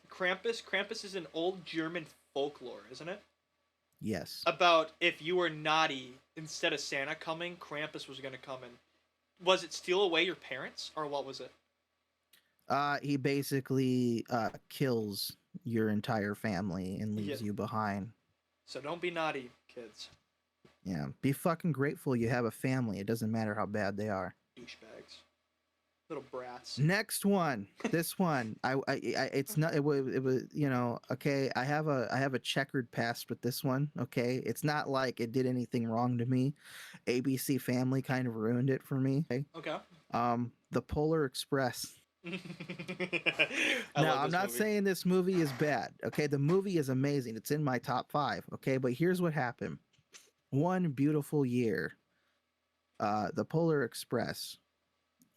Krampus is an old German folklore, isn't it? Yes. About if you were naughty, instead of Santa coming, Krampus was going to come and was it steal away your parents or what was it? He basically kills your entire family and Yeah. leaves you behind. So don't be naughty, kids. Yeah. Be fucking grateful you have a family. It doesn't matter how bad they are. Douchebags. Little brats. Next one. This one. It's not it was, okay, I have a checkered past with this one, okay? It's not like it did anything wrong to me. ABC Family kind of ruined it for me. Okay? Okay. The Polar Express. I Now, love I'm this not movie. saying this movie is bad. Okay, the movie is amazing. It's in my top 5, okay? But here's what happened. One beautiful year, the Polar Express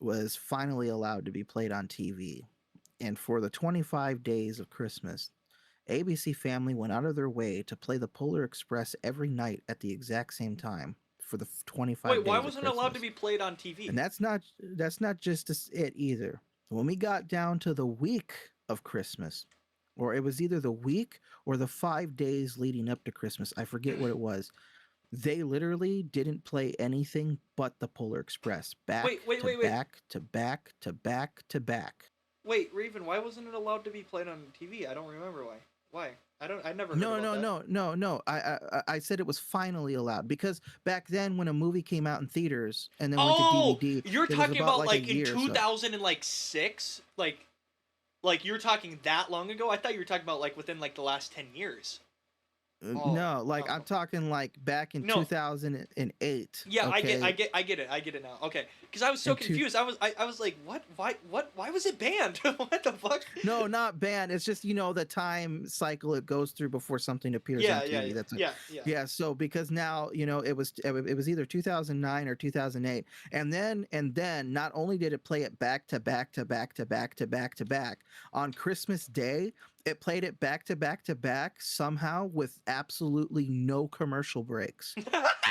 was finally allowed to be played on TV. And for the 25 days of Christmas, ABC Family went out of their way to play the Polar Express every night at the exact same time for the 25 Wait, why days of wasn't it allowed to Christmas. be played on TV? And that's not just it either. When we got down to the week of Christmas, or it was either the week or the 5 days leading up to Christmas, I forget what it was. They literally didn't play anything but the Polar Express, back Wait, wait, to wait, wait. back to back to back to back. Wait, Raven, why wasn't it allowed to be played on TV? I don't remember why. Why? I never heard No, about no, that. no, no, no. I said it was finally allowed because back then when a movie came out in theaters and then went to Oh, DVD, you're it was talking about about like a like in year or so. 2006? Like you're talking that long ago? I thought you were talking about like within like the last 10 years. Oh, No, like I'm oh. talking like back in No. 2008. Yeah, Okay. I get it now. Okay, because I was so And two, confused. I was like, what? Why was it banned? What the fuck? no, not banned. It's just the time cycle it goes through before something appears on Yeah, yeah, TV. yeah, That's it. yeah, yeah. Yeah. So because now it was either 2009 or 2008, and then not only did it play it back to back to back to back to back to back on Christmas Day, it played it back to back to back somehow with absolutely no commercial breaks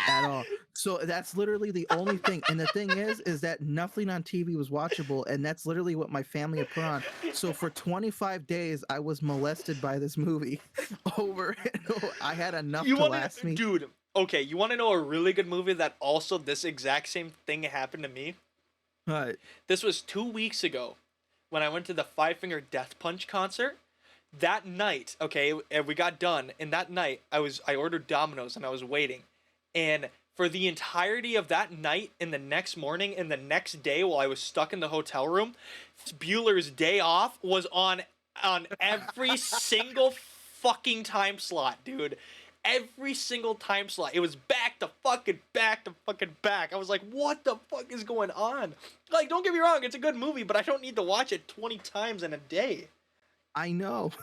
at all. So that's literally the only thing. And the thing is that nothing on TV was watchable, and that's literally what my family had put on. So for 25 days, I was molested by this movie over and over. I had enough You to want last to, me. dude? Okay, you want to know a really good movie that also this exact same thing happened to me? This was 2 weeks ago when I went to the Five Finger Death Punch concert. That night, okay, and we got done, and that night I ordered Domino's and I was waiting, and for the entirety of that night and the next morning and the next day while I was stuck in the hotel room, Bueller's Day Off was on every single fucking time slot, dude. Every single time slot. It was back to fucking back to fucking back. I was like, what the fuck is going on? Like, don't get me wrong, it's a good movie, but I don't need to watch it 20 times in a day. I know.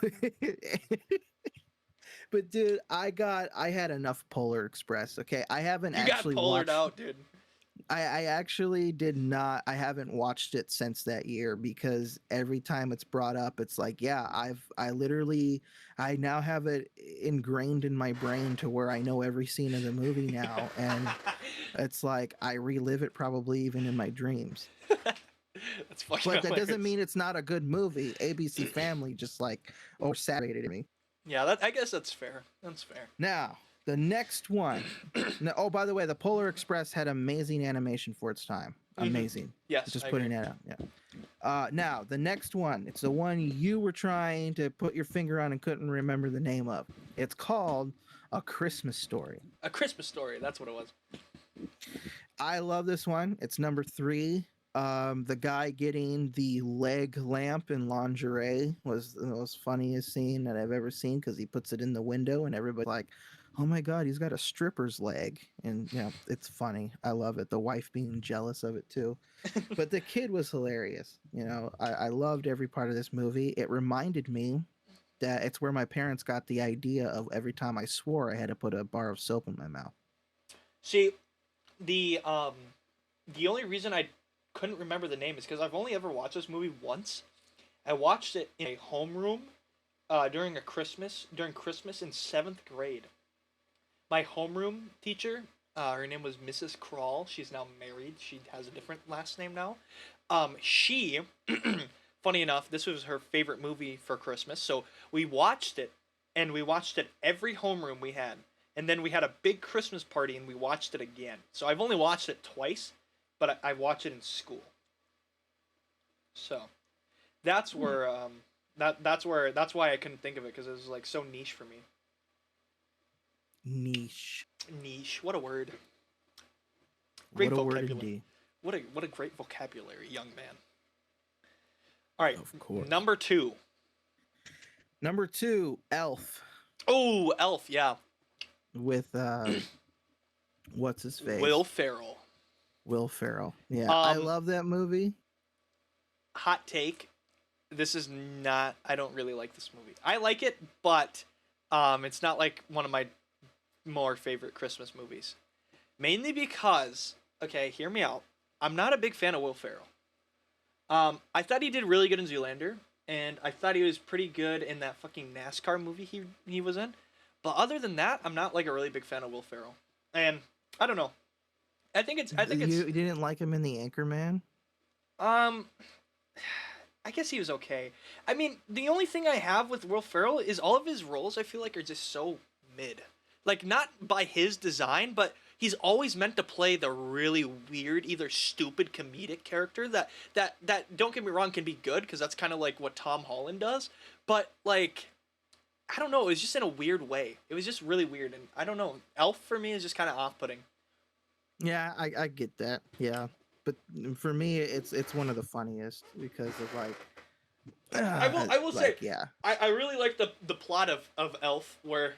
But dude, I had enough Polar Express. Okay, I haven't You got actually polared watched. out, dude. I actually did not. I haven't watched it since that year because every time it's brought up, it's like, yeah, I now have it ingrained in my brain to where I know every scene of the movie now, and it's like I relive it probably even in my dreams. That's fucking But that doesn't hilarious. mean it's not a good movie. ABC Family just like oversaturated me. Yeah, that I guess that's fair. That's fair. Now, the next one. No, oh, by the way, the Polar Express had amazing animation for its time. Mm-hmm. Amazing. Yes, Just I agree. putting that out. Yeah. Now, the next one. It's the one you were trying to put your finger on and couldn't remember the name of. It's called A Christmas Story. A Christmas Story. That's what it was. I love this one. It's number 3. The guy getting the leg lamp in lingerie was the most funniest scene that I've ever seen because he puts it in the window and everybody's like, "Oh my god, he's got a stripper's leg!" And yeah, it's funny. I love it. The wife being jealous of it too, but the kid was hilarious. I loved every part of this movie. It reminded me that it's where my parents got the idea of every time I swore I had to put a bar of soap in my mouth. See, the um, the only reason I couldn't remember the name is because I've only ever watched this movie once. I watched it in a homeroom during Christmas in 7th grade. My homeroom teacher, her name was Mrs. Crawl. She's now married. She has a different last name now. She, funny enough, this was her favorite movie for Christmas. So we watched it, and we watched it every homeroom we had. And then we had a big Christmas party, and we watched it again. So I've only watched it twice, but I watched it in school. So that's where that's why I couldn't think of it because it was like so niche for me. Niche. Niche. What a word. Great What a word vocabulary. indeed. What a great vocabulary, young man. All right, Of course. number 2. Number 2, Elf, Oh, Elf. Yeah, with what's his face? Will Ferrell. Will Ferrell. Yeah, I Um, love that movie. Hot take. This is not. I don't really like this movie. I like it, but it's not like one of my more favorite Christmas movies. Mainly because, okay, hear me out. I'm not a big fan of Will Ferrell. I thought he did really good in Zoolander, and I thought he was pretty good in that fucking NASCAR movie he was in. But other than that, I'm not like a really big fan of Will Ferrell. And I don't know. I think it's You didn't like him in The Anchorman? um I guess he was okay. I mean, the only thing I have with Will Ferrell is all of his roles I feel like are just so mid. Like not by his design, but he's always meant to play the really weird, either stupid comedic character that don't get me wrong can be good because that's kind of like what Tom Holland does, but like I don't know, it was just in a weird way. It was just really weird and I don't know. Elf for me is just kind of off-putting. Yeah, I get that. Yeah, but for me, it's one of the funniest because of like, I will say like yeah, I really like the plot of Elf where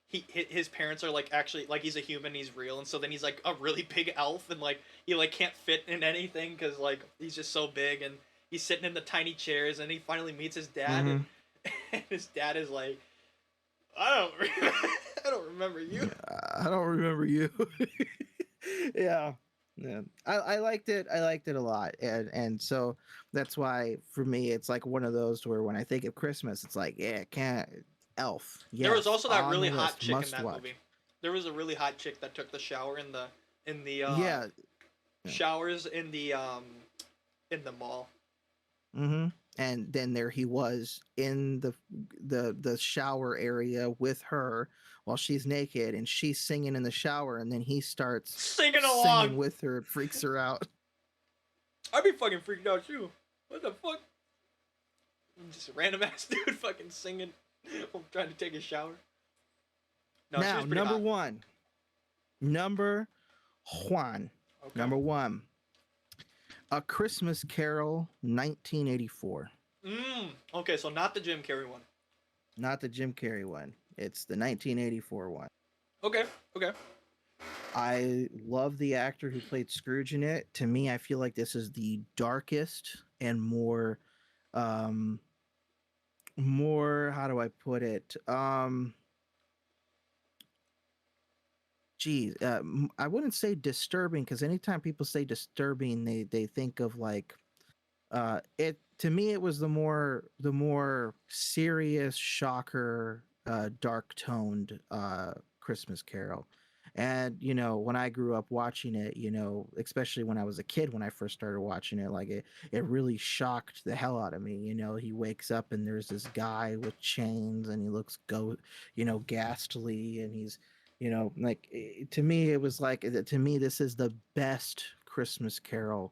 his parents are like actually like he's a human, he's real, and so then he's like a really big elf and like he like can't fit in anything because like he's just so big and he's sitting in the tiny chairs and he finally meets his dad hmm and, and his dad is like I don't I don't remember you. I don't remember you. Yeah. Yeah, I liked it. I liked it a lot, and so that's why for me it's like one of those where when I think of Christmas, it's like yeah, can't Elf. There was Yes, also that on really the hot list, chick in must that watch. movie. There was a really hot chick that took the shower in the Yeah, yeah. showers in the mall. hmm And then there he was in the shower area with her while she's naked and she's singing in the shower, and then he starts Singing singing along. with her. It freaks her out. I'd be fucking freaked out too. What the fuck? Just a random ass dude fucking singing while trying to take a shower. No, she Now, was pretty number hot. one, number Juan, Okay. number one, A Christmas Carol, 1984. Okay, so not the Jim Carrey one. Not the Jim Carrey one. It's the 1984 one. Okay. Okay. I love the actor who played Scrooge in it. To me, I feel like this is the darkest and um, more, how do I put it? Geez, I wouldn't say disturbing because anytime people say disturbing, they think of like it. To me, it was the more serious, shocker, dark toned Christmas Carol, And when I grew up watching it, especially when I was a kid, when I first started watching it, like it really shocked the hell out of me. He wakes up and there's this guy with chains, and he looks ghastly, and he's, like to me, it was like to me this is the best Christmas Carol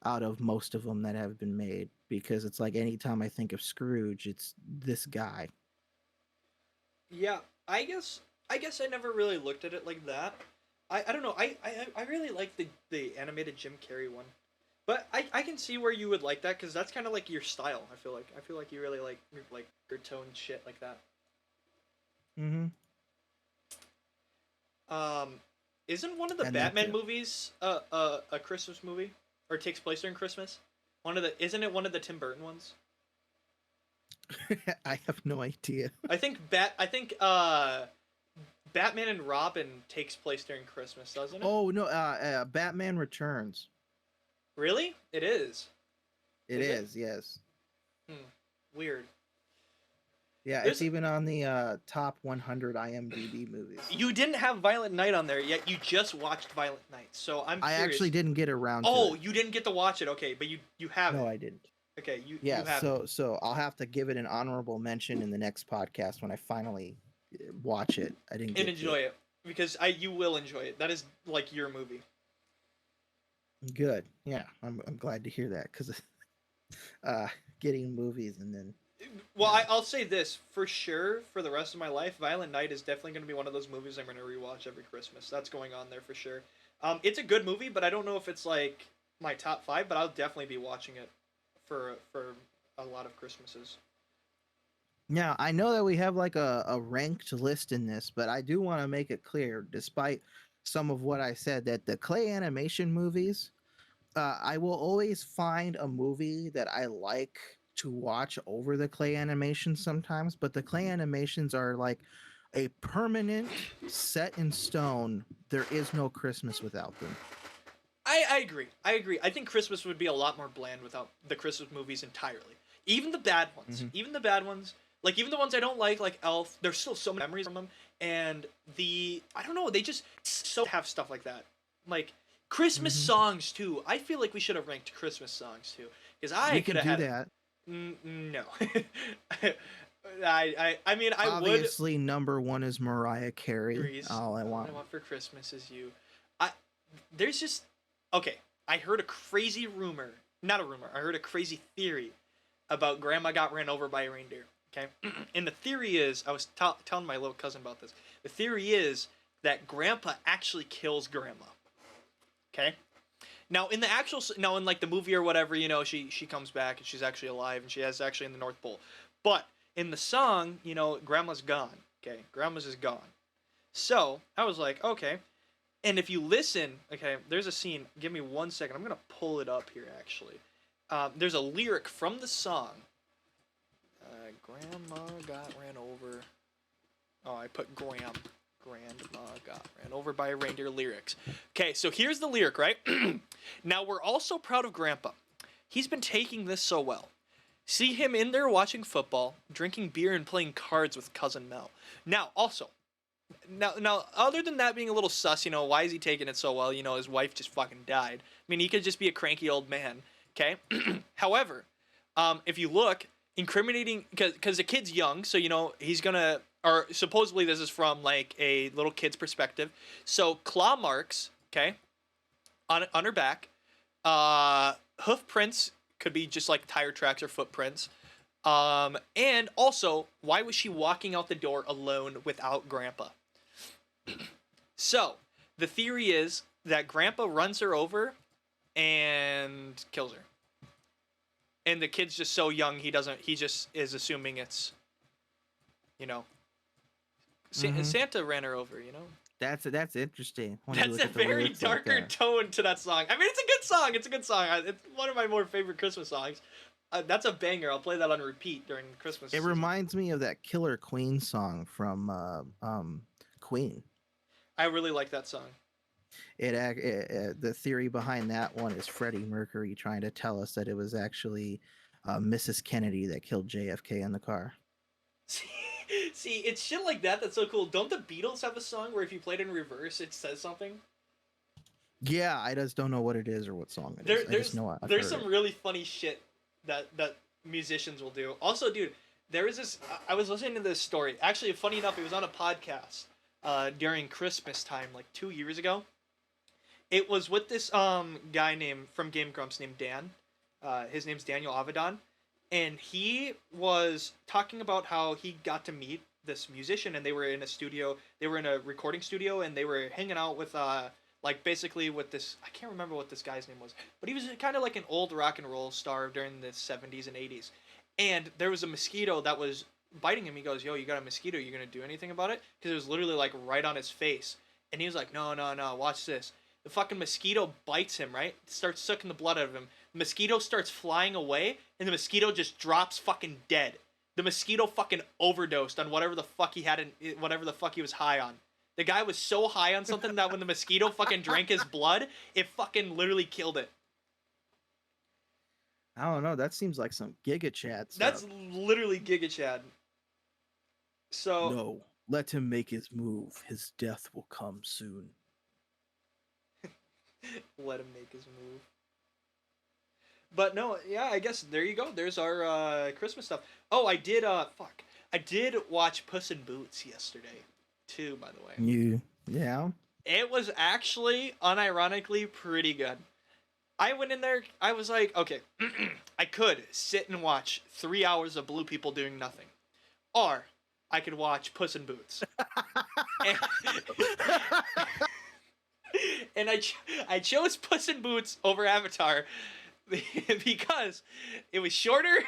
out of most of them that have been made, because it's like anytime I think of Scrooge, it's this guy. Yeah, I guess I guess I never really looked at it like that. I don't know. I really like the animated Jim Carrey one. But I can see where you would like that because that's kind of like your style. I feel like you really like your tone shit like that. Mm-hmm. Um, isn't one of the And that's Batman it. movies a Christmas movie or takes place during Christmas? One of the isn't it one of the Tim Burton ones? I have no idea. I think Batman and Robin takes place during Christmas, doesn't it? Oh no, Batman Returns. Really? It is. It Is it? is, yes. Hmm. Weird. Yeah, it's There's even on the top 100 IMDb movies. you didn't have Violent Night on there yet. You just watched Violent Night, so I'm I curious. actually didn't get around to Oh, it. you didn't get to watch it. Okay, but you have No, it. I didn't. Okay, you Yeah, have it so I'll have to give it an honorable mention in the next podcast when I finally watch it. I didn't and get to enjoy it. it because I you will enjoy it. That is like your movie. Good. Yeah, I'm glad to hear that, because uh, getting movies and then Well, I'll say this for sure for the rest of my life. Violent Night is definitely going to be one of those movies I'm going to rewatch every Christmas. That's going on there for sure. It's a good movie, but I don't know if it's like my top five. But I'll definitely be watching it for a lot of Christmases. Now, I know that we have like a ranked list in this, but I do want to make it clear, despite some of what I said, that the clay animation movies, I will always find a movie that I like to watch over the clay animations sometimes, but the clay animations are like a permanent set in stone. There is no Christmas without them. I agree. I agree. I think Christmas would be a lot more bland without the Christmas movies entirely. Even the bad ones. Hmm. Even the bad ones. Like even the ones I don't like Elf. There's still so many memories from them. And I don't know. They just so have stuff like that. Like Christmas Hmm. songs too. I feel like we should have ranked Christmas songs too, because I We could can have do had. that. No. I mean I would. Obviously, number one is Mariah Carey. Grease. All I All want. I want for Christmas is you. I there's just okay. I heard a crazy rumor. Not a rumor. I heard a crazy theory about Grandma got ran over by a reindeer. Okay, and the theory is I was telling my little cousin about this. The theory is that Grandpa actually kills Grandma. Okay. Now in the actual now in like the movie or whatever, she comes back and she's actually alive and she has actually in the North Pole. But in the song, Grandma's gone. Okay, Grandma's is gone. So I was like, okay. And if you listen, okay, there's a scene. Give me 1 second. I'm gonna pull it up here. Actually, there's a lyric from the song. Grandma got ran over. Oh, I put Grandma got ran over by a reindeer lyrics. Okay, so here's the lyric, right? Now we're all so proud of Grandpa. He's been taking this so well. See him in there watching football, drinking beer, and playing cards with Cousin Mel. Now, also, now, other than that being a little sus, why is he taking it so well? His wife just fucking died. I mean, he could just be a cranky old man, okay? However, if you look, incriminating, because the kid's young, so, he's gonna, or supposedly this is from, like, a little kid's perspective. So, claw marks, okay, on her back, hoof prints could be just, like, tire tracks or footprints. And also, why was she walking out the door alone without Grandpa? So, the theory is that Grandpa runs her over and kills her. And the kid's just so young, he just is assuming it's, you know, Mhm. Santa ran her over. That's interesting. When you That's look a at the very lyrics like darker that. tone to that song. I mean, it's a good song. It's a good song. It's one of my more favorite Christmas songs. That's a banger. I'll play that on repeat during Christmas It season. reminds me of that Killer Queen song from Queen. I really like that song. The theory behind that one is Freddie Mercury trying to tell us that it was actually Mrs. Kennedy that killed JFK in the car. See, it's shit like that that's so cool. Don't the Beatles have a song where if you played in reverse, it says something? Yeah, I just don't know what it is or what song it There, is. I just there's know I've there's heard some it. really funny shit that musicians will do. Also, dude, there is this. I was listening to this story. Actually, funny enough, it was on a podcast during Christmas time, like 2 years ago. It was with this guy named from Game Grumps named Dan. His name's Daniel Avedon, and he was talking about how he got to meet this musician, and they were in a studio. They were in a recording studio, and they were hanging out with like basically with this. I can't remember what this guy's name was, but he was kind of like an old rock and roll star during the 70s and 80s. And there was a mosquito that was biting him. He goes, "Yo, you got a mosquito? You gonna do anything about it?" Because it was literally like right on his face, and he was like, "No, no, no. Watch this." The fucking mosquito bites him, right? Starts sucking the blood out of him. The mosquito starts flying away, and the mosquito just drops fucking dead. The mosquito fucking overdosed on whatever the fuck he had in whatever the fuck he was high on. The guy was so high on something that when the mosquito fucking drank his blood, it fucking literally killed it. I don't know. That seems like some Giga Chad That's stuff. literally Giga Chad. So No, let him make his move. His death will come soon. let him make his move. But no, yeah, I guess there you go. There's our Christmas stuff. Oh, I did fuck. I did watch Puss in Boots yesterday too, by the way. Yeah. It was actually unironically pretty good. I went in there, I was like, okay, I could sit and watch 3 hours of blue people doing nothing. Or I could watch Puss in Boots. and and I chose Puss in Boots over Avatar because it was shorter,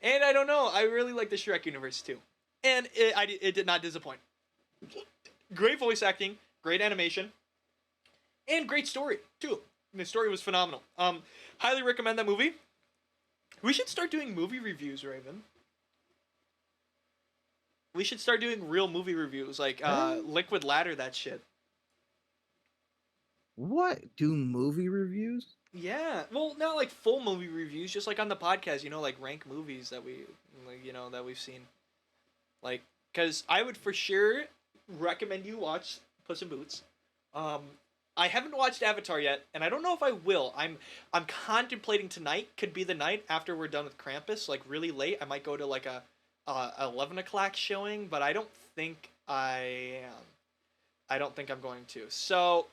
and I don't know, I really like the Shrek universe too. And it did not disappoint. Great voice acting, great animation, and great story too. The story was phenomenal. Highly recommend that movie. We should start doing movie reviews, Raven. We should start doing real movie reviews, like Liquid Ladder, that shit. What? Do movie reviews? Yeah, well, not like full movie reviews, just like on the podcast, like rank movies that that we've seen. Like, cause I would for sure recommend you watch Puss in Boots. I haven't watched Avatar yet, and I don't know if I will. I'm contemplating tonight. Could be the night after we're done with Krampus, like really late. I might go to like a 11 o'clock showing, but I don't think I am. I don't think I'm going to. So,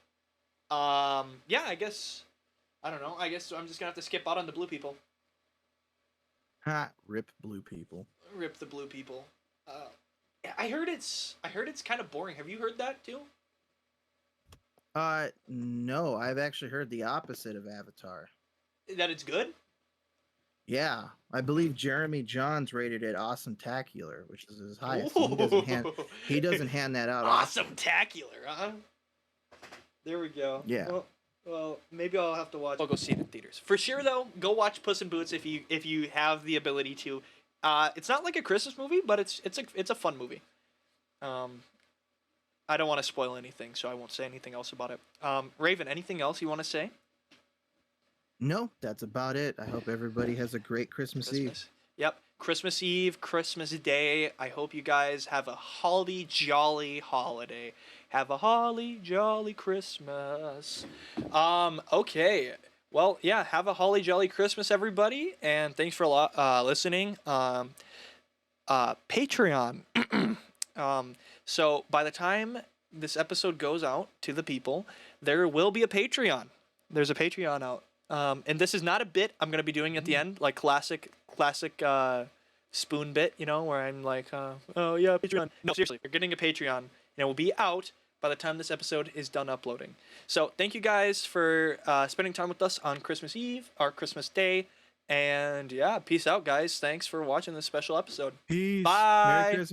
yeah, I guess I don't know. I guess I'm just gonna have to skip out on the blue people. Ha! Rip blue people. Rip the blue people. I heard it's kind of boring. Have you heard that too? No, I've actually heard the opposite of Avatar. That it's good? Yeah, I believe Jeremy Johns rated it awesome-tacular, which is his highest. He doesn't hand that out. Awesome-tacular, huh? There we go. Yeah. Well, maybe I'll have to watch. I'll go see it in theaters for sure. Though, go watch Puss in Boots if you have the ability to. It's not like a Christmas movie, but it's a fun movie. I don't want to spoil anything, so I won't say anything else about it. Raven, anything else you want to say? No, that's about it. I hope everybody has a great Christmas Eve. Yep, Christmas Eve, Christmas Day. I hope you guys have a holly jolly holiday. Have a holly jolly Christmas. Okay. Well, yeah, have a holly jolly Christmas, everybody, and thanks for listening. Patreon. So by the time this episode goes out to the people, there will be a Patreon. There's a Patreon out. And this is not a bit I'm going to be doing at the end, like classic spoon bit, where I'm like, oh yeah, Patreon. No, seriously, you're getting a Patreon, and it will be out by the time this episode is done uploading. So thank you guys for spending time with us on Christmas Eve, or Christmas Day. And yeah, peace out, guys. Thanks for watching this special episode. Peace. Bye. Merry Christmas.